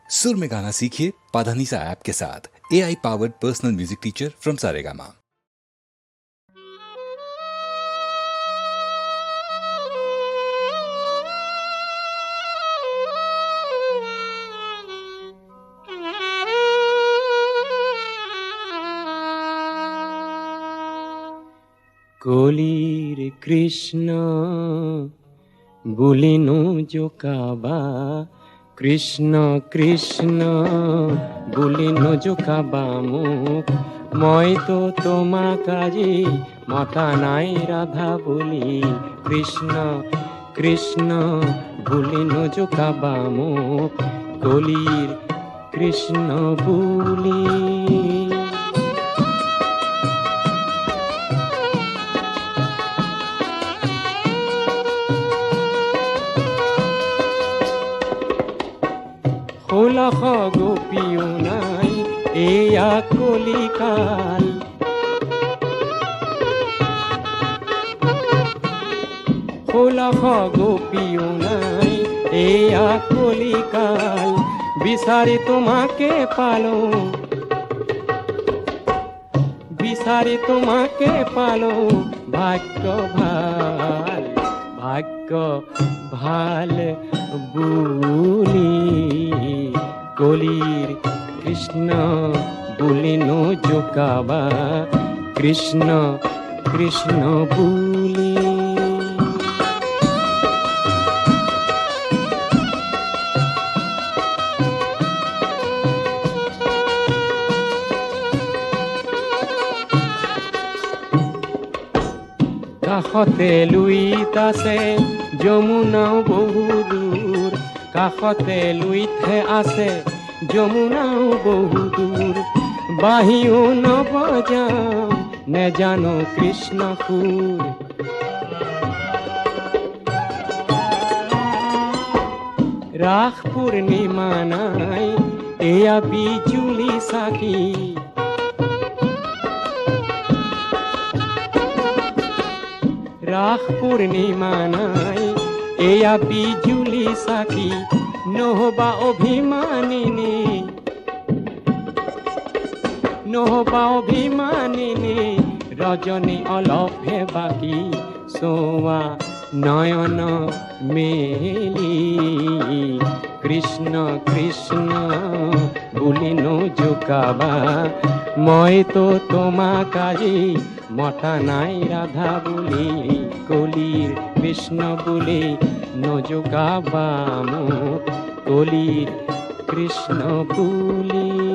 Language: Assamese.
सुर में गाना सीखिए पाधानीसा ऐप के साथ। AI powered personal music teacher from Saregama. কলির কৃষ্ণ বলিনু জোকাবা, কৃষ্ণ কৃষ্ণ বলিনু জোকাবা মুখ। মই তো তোমাক আজি মতা নাই রাধা বলি, কৃষ্ণ কৃষ্ণ বলিনু জোকাবা মুখ। কলির কৃষ্ণ বলি লাখ গোপীও নাই এয়া কলিকাল। লাখ গোপীও নাই এয়া কলিকাল। বিচারি তোমাকে পালো, বিচারি তোমাকে পালো। ভাগ্য ভাল, ভাগ্য ভাল বুলি কলির কৃষ্ণ বলিনু জোকাবা, কৃষ্ণ কৃষ্ণ বুলি। কাষতে লুইত আছে যমুনাও বহু দূৰ, কাষতে লুইতহে আছে যমুনাও বহু দূৰ। বাহিও নবজাম নেজানো কৃষ্ণ সুৰ। ৰাস পূৰ্ণিমা নাই এয়া বিজুলি চাকি। রাস পূর্ণিমা নাই এয়া বিজুলি সাকি। নহবা অভিমানিনী, নহবা অভিমানিনী রজনী অলপহে বাকি। সোয়া নয়ন মেলি কৃষ্ণ কৃষ্ণ বলিনু জোকাবা। মই তো তোমাক আজি মতা নাই রাধা বলি, কলির কৃষ্ণ বলি নজোকাবা মুখ। কলির কৃষ্ণ বলি